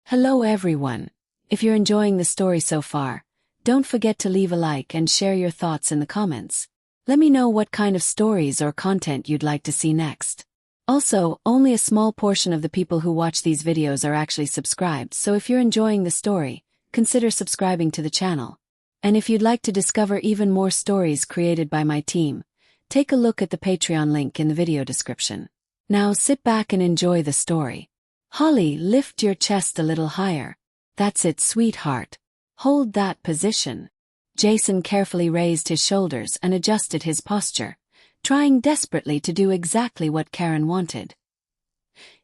Hello everyone. If you're enjoying the story so far, don't forget to leave a like and share your thoughts in the comments. Let me know what kind of stories or content you'd like to see next. Also, only a small portion of the people who watch these videos are actually subscribed, so if you're enjoying the story, consider subscribing to the channel. And if you'd like to discover even more stories created by my team, take a look at the Patreon link in the video description. Now sit back and enjoy the story. Holly, lift your chest a little higher. That's it, sweetheart. Hold that position. Jason carefully raised his shoulders and adjusted his posture, trying desperately to do exactly what Karen wanted.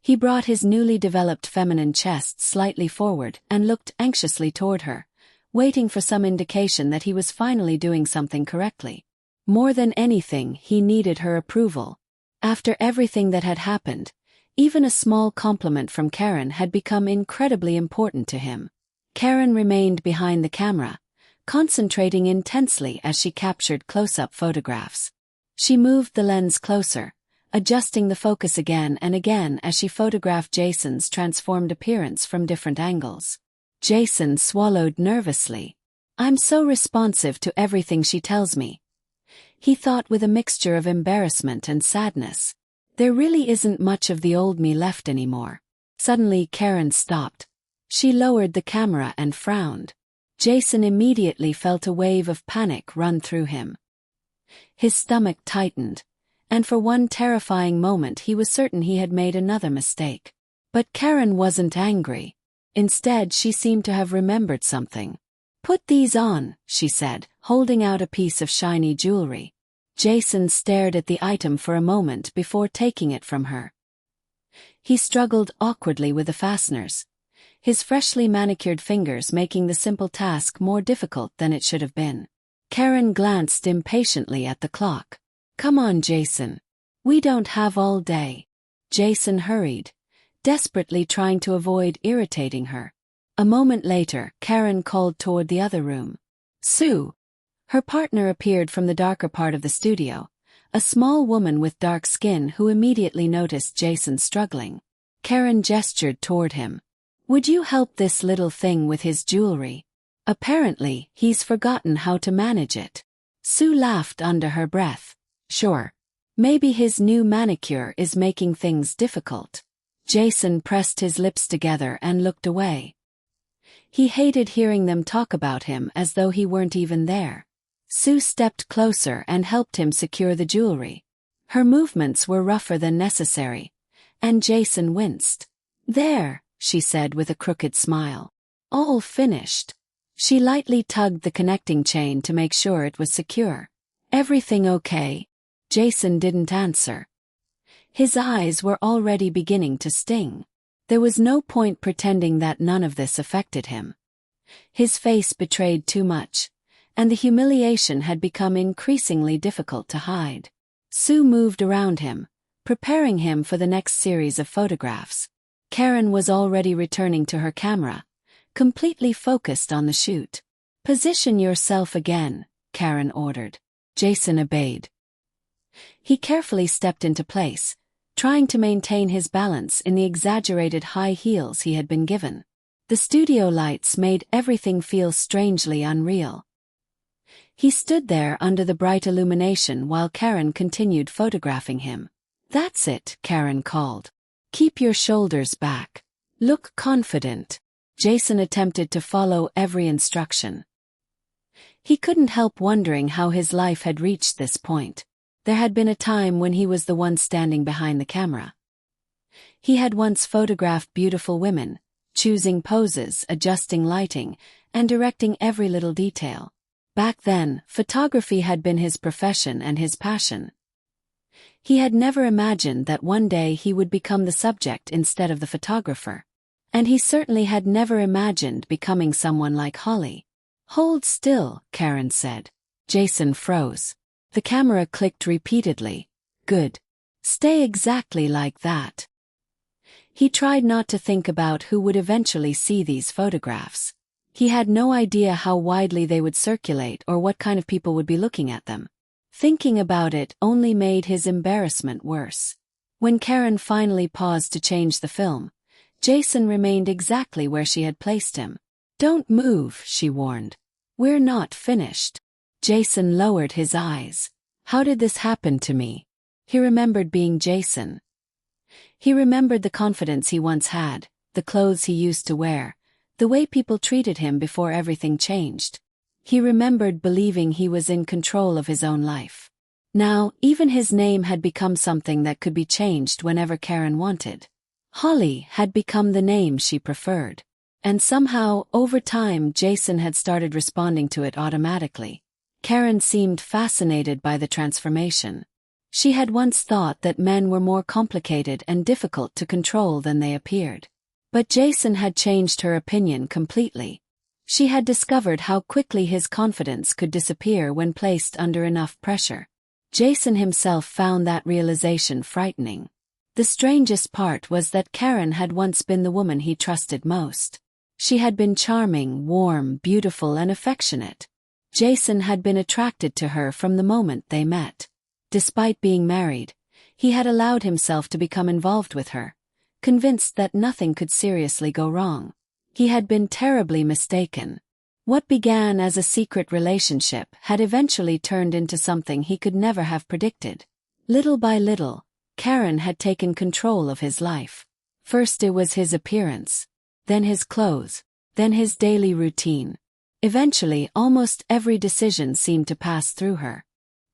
He brought his newly developed feminine chest slightly forward and looked anxiously toward her, waiting for some indication that he was finally doing something correctly. More than anything, he needed her approval. After everything that had happened, even a small compliment from Karen had become incredibly important to him. Karen remained behind the camera, concentrating intensely as she captured close-up photographs. She moved the lens closer, adjusting the focus again and again as she photographed Jason's transformed appearance from different angles. Jason swallowed nervously. "I'm so responsive to everything she tells me," he thought with a mixture of embarrassment and sadness. There really isn't much of the old me left anymore. Suddenly Karen stopped. She lowered the camera and frowned. Jason immediately felt a wave of panic run through him. His stomach tightened, and for one terrifying moment he was certain he had made another mistake. But Karen wasn't angry. Instead, she seemed to have remembered something. "Put these on," she said, holding out a piece of shiny jewelry. Jason stared at the item for a moment before taking it from her. He struggled awkwardly with the fasteners, his freshly manicured fingers making the simple task more difficult than it should have been. Karen glanced impatiently at the clock. "Come on, Jason. We don't have all day." Jason hurried, desperately trying to avoid irritating her. A moment later, Karen called toward the other room. "Sue." Her partner appeared from the darker part of the studio, a small woman with dark skin who immediately noticed Jason struggling. Karen gestured toward him. "Would you help this little thing with his jewelry? Apparently, he's forgotten how to manage it." Sue laughed under her breath. "Sure. Maybe his new manicure is making things difficult." Jason pressed his lips together and looked away. He hated hearing them talk about him as though he weren't even there. Sue stepped closer and helped him secure the jewelry. Her movements were rougher than necessary, and Jason winced. "There," she said with a crooked smile. "All finished." She lightly tugged the connecting chain to make sure it was secure. "Everything okay?" Jason didn't answer. His eyes were already beginning to sting. There was no point pretending that none of this affected him. His face betrayed too much, and the humiliation had become increasingly difficult to hide. Sue moved around him, preparing him for the next series of photographs. Karen was already returning to her camera, completely focused on the shoot. "Position yourself again," Karen ordered. Jason obeyed. He carefully stepped into place, trying to maintain his balance in the exaggerated high heels he had been given. The studio lights made everything feel strangely unreal. He stood there under the bright illumination while Karen continued photographing him. "That's it," Karen called. "Keep your shoulders back. Look confident." Jason attempted to follow every instruction. He couldn't help wondering how his life had reached this point. There had been a time when he was the one standing behind the camera. He had once photographed beautiful women, choosing poses, adjusting lighting, and directing every little detail. Back then, photography had been his profession and his passion. He had never imagined that one day he would become the subject instead of the photographer. And he certainly had never imagined becoming someone like Holly. "Hold still," Karen said. Jason froze. The camera clicked repeatedly. "Good. Stay exactly like that." He tried not to think about who would eventually see these photographs. He had no idea how widely they would circulate or what kind of people would be looking at them. Thinking about it only made his embarrassment worse. When Karen finally paused to change the film, Jason remained exactly where she had placed him. "Don't move," she warned. "We're not finished." Jason lowered his eyes. How did this happen to me? He remembered being Jason. He remembered the confidence he once had, the clothes he used to wear, the way people treated him before everything changed. He remembered believing he was in control of his own life. Now, even his name had become something that could be changed whenever Karen wanted. Holly had become the name she preferred. And somehow, over time, Jason had started responding to it automatically. Karen seemed fascinated by the transformation. She had once thought that men were more complicated and difficult to control than they appeared. But Jason had changed her opinion completely. She had discovered how quickly his confidence could disappear when placed under enough pressure. Jason himself found that realization frightening. The strangest part was that Karen had once been the woman he trusted most. She had been charming, warm, beautiful, and affectionate. Jason had been attracted to her from the moment they met. Despite being married, he had allowed himself to become involved with her, convinced that nothing could seriously go wrong. He had been terribly mistaken. What began as a secret relationship had eventually turned into something he could never have predicted. Little by little, Karen had taken control of his life. First it was his appearance, then his clothes, then his daily routine. Eventually, almost every decision seemed to pass through her.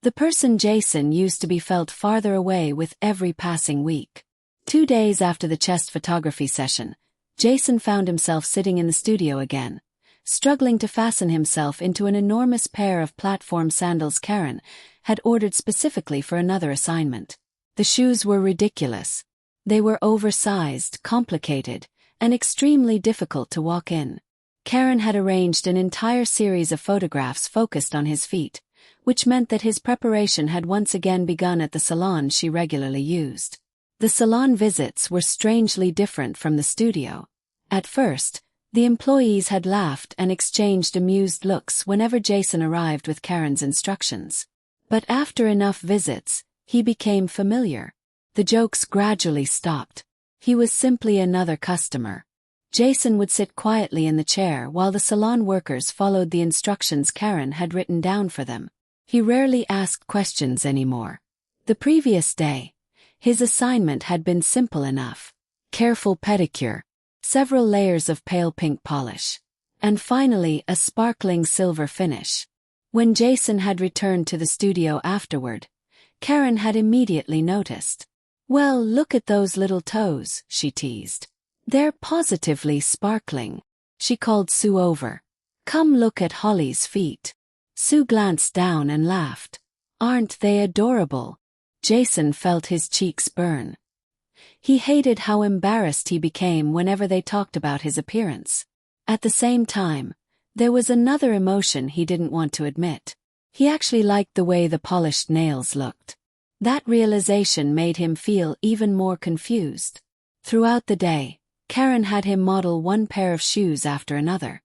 The person Jason used to be felt farther away with every passing week. 2 days after the chest photography session, Jason found himself sitting in the studio again, struggling to fasten himself into an enormous pair of platform sandals Karen had ordered specifically for another assignment. The shoes were ridiculous. They were oversized, complicated, and extremely difficult to walk in. Karen had arranged an entire series of photographs focused on his feet, which meant that his preparation had once again begun at the salon she regularly used. The salon visits were strangely different from the studio. At first, the employees had laughed and exchanged amused looks whenever Jason arrived with Karen's instructions. But after enough visits, he became familiar. The jokes gradually stopped. He was simply another customer. Jason would sit quietly in the chair while the salon workers followed the instructions Karen had written down for them. He rarely asked questions anymore. The previous day, his assignment had been simple enough. Careful pedicure, several layers of pale pink polish, and finally a sparkling silver finish. When Jason had returned to the studio afterward, Karen had immediately noticed. "Well, look at those little toes," she teased. "They're positively sparkling." She called Sue over. "Come look at Holly's feet." Sue glanced down and laughed. "Aren't they adorable?" Jason felt his cheeks burn. He hated how embarrassed he became whenever they talked about his appearance. At the same time, there was another emotion he didn't want to admit. He actually liked the way the polished nails looked. That realization made him feel even more confused. Throughout the day, Karen had him model one pair of shoes after another.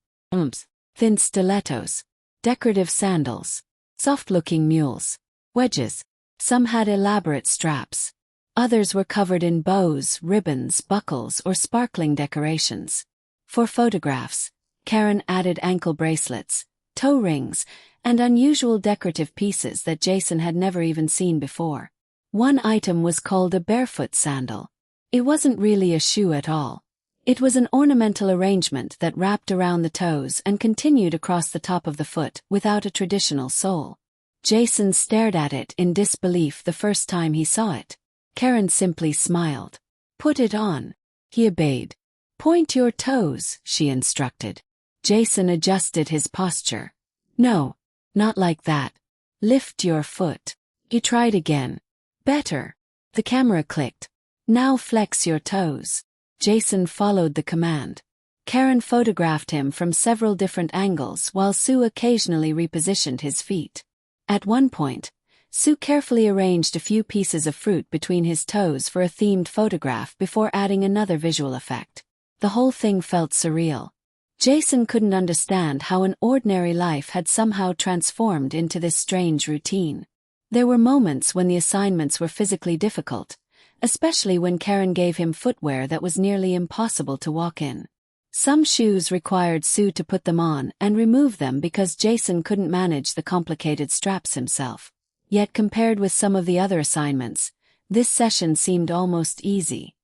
Thin stilettos, decorative sandals, soft-looking mules, wedges. Some had elaborate straps. Others were covered in bows, ribbons, buckles, or sparkling decorations. For photographs, Karen added ankle bracelets, toe rings, and unusual decorative pieces that Jason had never even seen before. One item was called a barefoot sandal. It wasn't really a shoe at all. It was an ornamental arrangement that wrapped around the toes and continued across the top of the foot without a traditional sole. Jason stared at it in disbelief the first time he saw it. Karen simply smiled. "Put it on." He obeyed. "Point your toes," she instructed. Jason adjusted his posture. "No, not like that. Lift your foot." He tried again. "Better." The camera clicked. "Now flex your toes." Jason followed the command. Karen photographed him from several different angles while Sue occasionally repositioned his feet. At one point, Sue carefully arranged a few pieces of fruit between his toes for a themed photograph before adding another visual effect. The whole thing felt surreal. Jason couldn't understand how an ordinary life had somehow transformed into this strange routine. There were moments when the assignments were physically difficult, especially when Karen gave him footwear that was nearly impossible to walk in. Some shoes required Sue to put them on and remove them because Jason couldn't manage the complicated straps himself. Yet compared with some of the other assignments, this session seemed almost easy.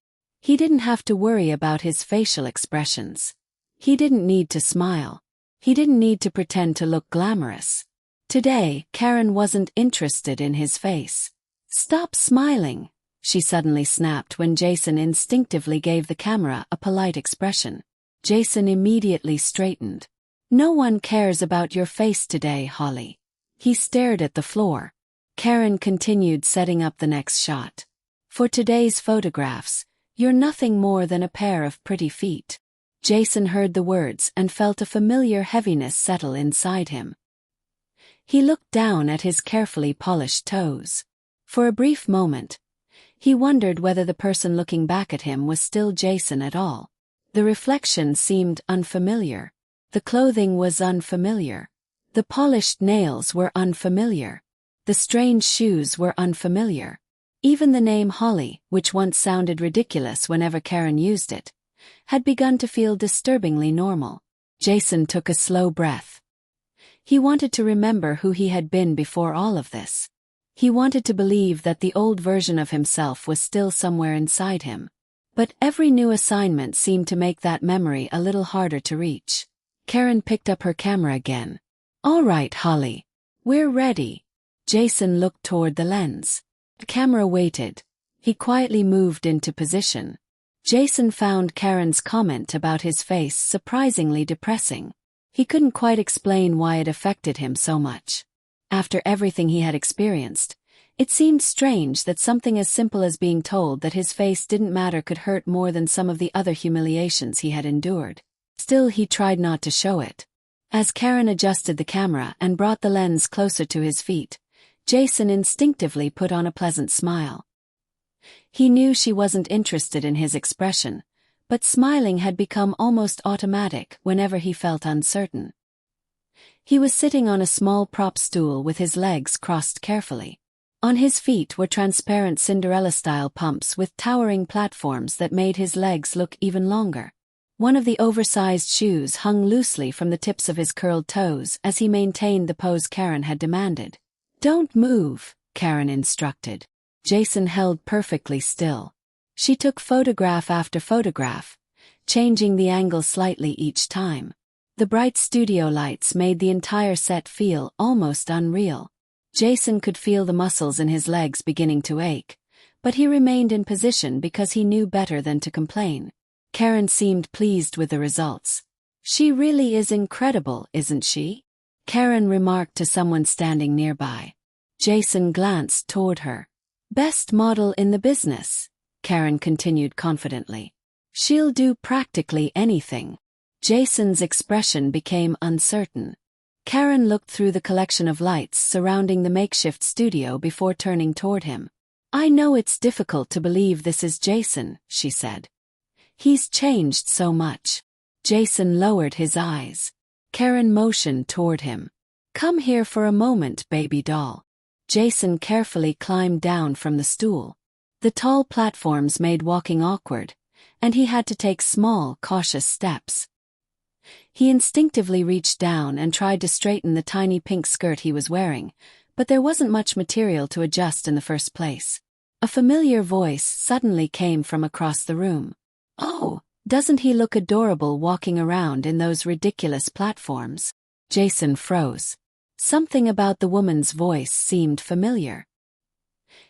He didn't have to worry about his facial expressions. He didn't need to smile. He didn't need to pretend to look glamorous. Today, Karen wasn't interested in his face. "Stop smiling," she suddenly snapped when Jason instinctively gave the camera a polite expression. Jason immediately straightened. "No one cares about your face today, Holly." He stared at the floor. Karen continued setting up the next shot. "For today's photographs, you're nothing more than a pair of pretty feet." Jason heard the words and felt a familiar heaviness settle inside him. He looked down at his carefully polished toes. For a brief moment, he wondered whether the person looking back at him was still Jason at all. The reflection seemed unfamiliar. The clothing was unfamiliar. The polished nails were unfamiliar. The strange shoes were unfamiliar. Even the name Holly, which once sounded ridiculous whenever Karen used it, had begun to feel disturbingly normal. Jason took a slow breath. He wanted to remember who he had been before all of this. He wanted to believe that the old version of himself was still somewhere inside him. But every new assignment seemed to make that memory a little harder to reach. Karen picked up her camera again. "All right, Holly. We're ready." Jason looked toward the lens. The camera waited. He quietly moved into position. Jason found Karen's comment about his face surprisingly depressing. He couldn't quite explain why it affected him so much. After everything he had experienced, it seemed strange that something as simple as being told that his face didn't matter could hurt more than some of the other humiliations he had endured. Still, he tried not to show it. As Karen adjusted the camera and brought the lens closer to his feet, Jason instinctively put on a pleasant smile. He knew she wasn't interested in his expression, but smiling had become almost automatic whenever he felt uncertain. He was sitting on a small prop stool with his legs crossed carefully. On his feet were transparent Cinderella-style pumps with towering platforms that made his legs look even longer. One of the oversized shoes hung loosely from the tips of his curled toes as he maintained the pose Karen had demanded. "Don't move," Karen instructed. Jason held perfectly still. She took photograph after photograph, changing the angle slightly each time. The bright studio lights made the entire set feel almost unreal. Jason could feel the muscles in his legs beginning to ache, but he remained in position because he knew better than to complain. Karen seemed pleased with the results. "She really is incredible, isn't she?" Karen remarked to someone standing nearby. Jason glanced toward her. "Best model in the business," Karen continued confidently. "She'll do practically anything." Jason's expression became uncertain. Karen looked through the collection of lights surrounding the makeshift studio before turning toward him. "I know it's difficult to believe this is Jason," she said. "He's changed so much." Jason lowered his eyes. Karen motioned toward him. "Come here for a moment, baby doll." Jason carefully climbed down from the stool. The tall platforms made walking awkward, and he had to take small, cautious steps. He instinctively reached down and tried to straighten the tiny pink skirt he was wearing, but there wasn't much material to adjust in the first place. A familiar voice suddenly came from across the room. "Oh, doesn't he look adorable walking around in those ridiculous platforms?" Jason froze. Something about the woman's voice seemed familiar.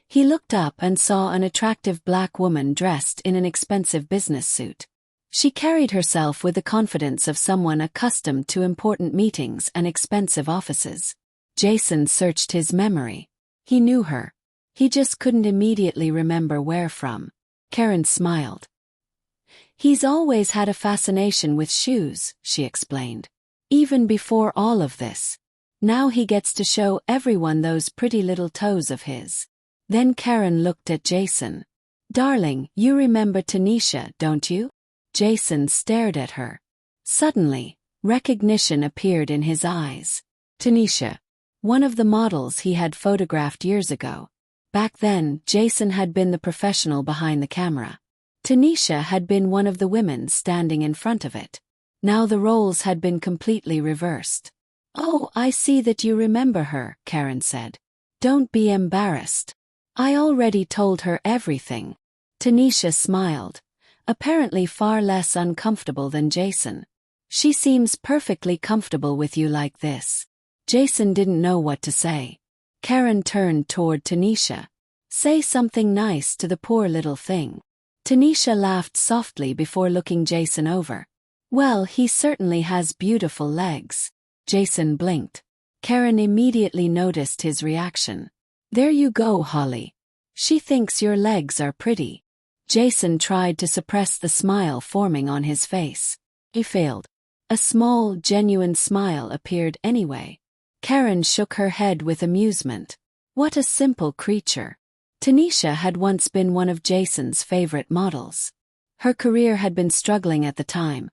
He looked up and saw an attractive black woman dressed in an expensive business suit. She carried herself with the confidence of someone accustomed to important meetings and expensive offices. Jason searched his memory. He knew her. He just couldn't immediately remember where from. Karen smiled. "He's always had a fascination with shoes," she explained. "Even before all of this. Now he gets to show everyone those pretty little toes of his." Then Karen looked at Jason. "Darling, you remember Tanisha, don't you?" Jason stared at her. Suddenly, recognition appeared in his eyes. Tanisha. One of the models he had photographed years ago. Back then, Jason had been the professional behind the camera. Tanisha had been one of the women standing in front of it. Now the roles had been completely reversed. "Oh, I see that you remember her," Karen said. "Don't be embarrassed. I already told her everything." Tanisha smiled, apparently far less uncomfortable than Jason. "She seems perfectly comfortable with you like this." Jason didn't know what to say. Karen turned toward Tanisha. "Say something nice to the poor little thing." Tanisha laughed softly before looking Jason over. "Well, he certainly has beautiful legs." Jason blinked. Karen immediately noticed his reaction. "There you go, Holly. She thinks your legs are pretty." Jason tried to suppress the smile forming on his face. He failed. A small, genuine smile appeared anyway. Karen shook her head with amusement. What a simple creature. Tanisha had once been one of Jason's favorite models. Her career had been struggling at the time,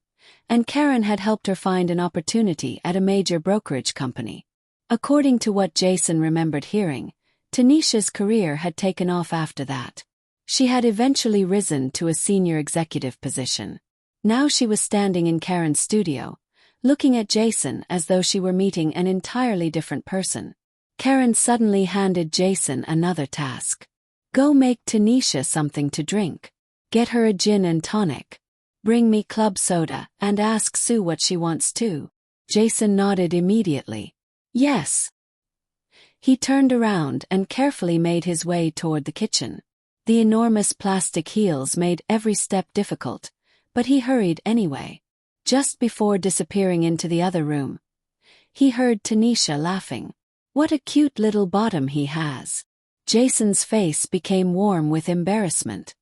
and Karen had helped her find an opportunity at a major brokerage company. According to what Jason remembered hearing, Tanisha's career had taken off after that. She had eventually risen to a senior executive position. Now she was standing in Karen's studio, looking at Jason as though she were meeting an entirely different person. Karen suddenly handed Jason another task. "Go make Tanisha something to drink. Get her a gin and tonic. Bring me club soda and ask Sue what she wants too." Jason nodded immediately. "Yes." He turned around and carefully made his way toward the kitchen. The enormous plastic heels made every step difficult, but he hurried anyway. Just before disappearing into the other room, he heard Tanisha laughing. "What a cute little bottom he has." Jason's face became warm with embarrassment.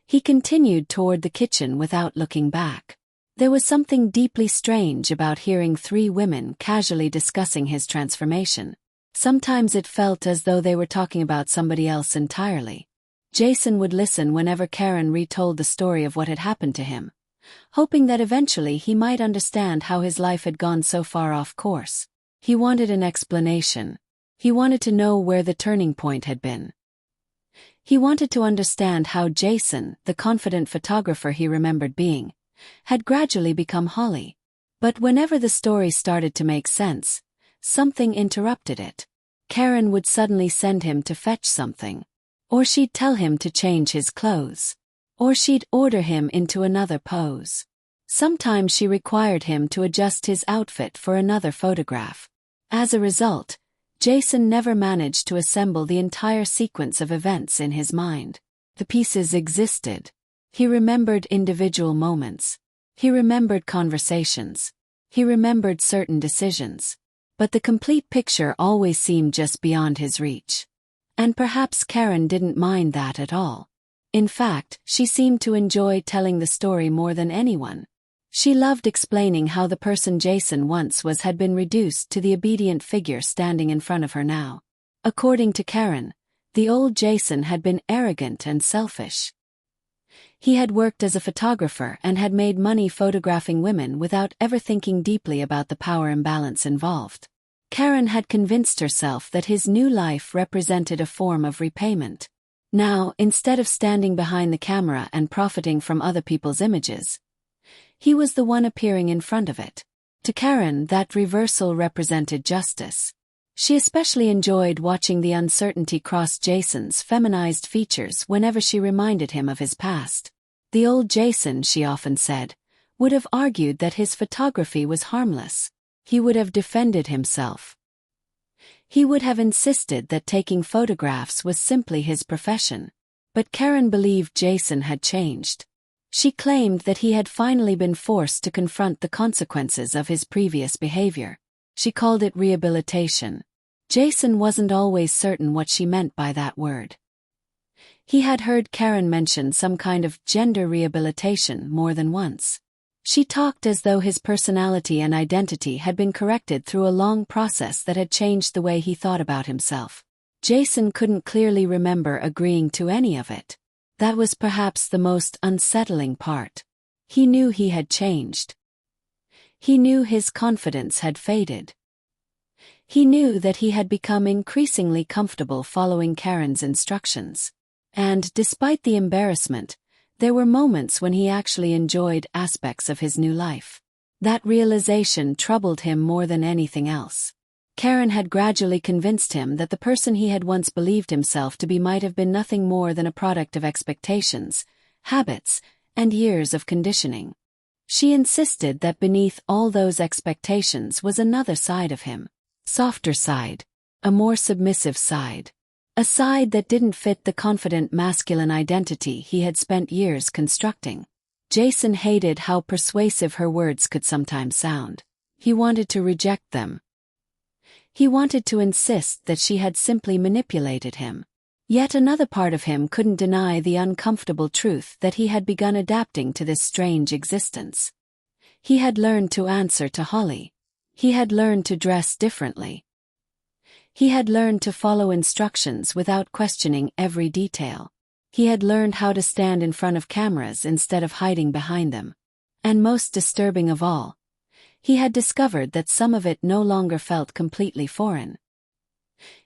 He continued toward the kitchen without looking back. There was something deeply strange about hearing three women casually discussing his transformation. Sometimes it felt as though they were talking about somebody else entirely. Jason would listen whenever Karen retold the story of what had happened to him, hoping that eventually he might understand how his life had gone so far off course. He wanted an explanation. He wanted to know where the turning point had been. He wanted to understand how Jason, the confident photographer he remembered being, had gradually become Holly. But whenever the story started to make sense, something interrupted it. Karen would suddenly send him to fetch something. Or she'd tell him to change his clothes. Or she'd order him into another pose. Sometimes she required him to adjust his outfit for another photograph. As a result, Jason never managed to assemble the entire sequence of events in his mind. The pieces existed. He remembered individual moments. He remembered conversations. He remembered certain decisions. But the complete picture always seemed just beyond his reach. And perhaps Karen didn't mind that at all. In fact, she seemed to enjoy telling the story more than anyone. She loved explaining how the person Jason once was had been reduced to the obedient figure standing in front of her now. According to Karen, the old Jason had been arrogant and selfish. He had worked as a photographer and had made money photographing women without ever thinking deeply about the power imbalance involved. Karen had convinced herself that his new life represented a form of repayment. Now, instead of standing behind the camera and profiting from other people's images, he was the one appearing in front of it. To Karen, that reversal represented justice. She especially enjoyed watching the uncertainty cross Jason's feminized features whenever she reminded him of his past. The old Jason, she often said, would have argued that his photography was harmless. He would have defended himself. He would have insisted that taking photographs was simply his profession. But Karen believed Jason had changed. She claimed that he had finally been forced to confront the consequences of his previous behavior. She called it rehabilitation. Jason wasn't always certain what she meant by that word. He had heard Karen mention some kind of gender rehabilitation more than once. She talked as though his personality and identity had been corrected through a long process that had changed the way he thought about himself. Jason couldn't clearly remember agreeing to any of it. That was perhaps the most unsettling part. He knew he had changed. He knew his confidence had faded. He knew that he had become increasingly comfortable following Karen's instructions. And, despite the embarrassment, there were moments when he actually enjoyed aspects of his new life. That realization troubled him more than anything else. Karen had gradually convinced him that the person he had once believed himself to be might have been nothing more than a product of expectations, habits, and years of conditioning. She insisted that beneath all those expectations was another side of him. Softer side. A more submissive side. A side that didn't fit the confident masculine identity he had spent years constructing. Jason hated how persuasive her words could sometimes sound. He wanted to reject them. He wanted to insist that she had simply manipulated him. Yet another part of him couldn't deny the uncomfortable truth that he had begun adapting to this strange existence. He had learned to answer to Holly. He had learned to dress differently. He had learned to follow instructions without questioning every detail. He had learned how to stand in front of cameras instead of hiding behind them. And most disturbing of all, he had discovered that some of it no longer felt completely foreign.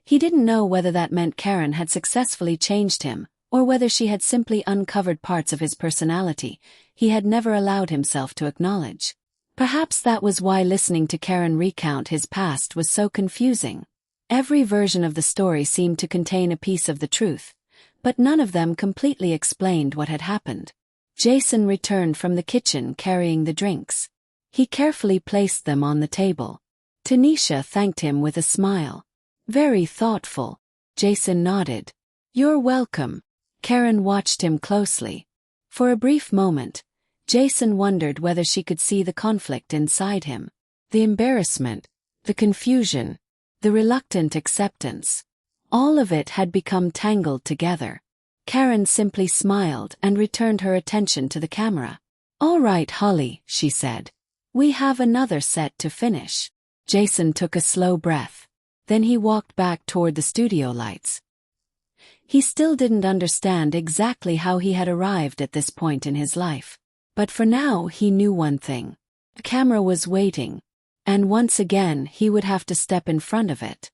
He didn't know whether that meant Karen had successfully changed him, or whether she had simply uncovered parts of his personality he had never allowed himself to acknowledge. Perhaps that was why listening to Karen recount his past was so confusing. Every version of the story seemed to contain a piece of the truth, but none of them completely explained what had happened. Jason returned from the kitchen carrying the drinks. He carefully placed them on the table. Tanisha thanked him with a smile. "Very thoughtful." Jason nodded. "You're welcome." Karen watched him closely. For a brief moment, Jason wondered whether she could see the conflict inside him. The embarrassment, the confusion, the reluctant acceptance. All of it had become tangled together. Karen simply smiled and returned her attention to the camera. "All right, Holly," she said. "We have another set to finish." Jason took a slow breath. Then he walked back toward the studio lights. He still didn't understand exactly how he had arrived at this point in his life. But for now he knew one thing. The camera was waiting. And once again he would have to step in front of it.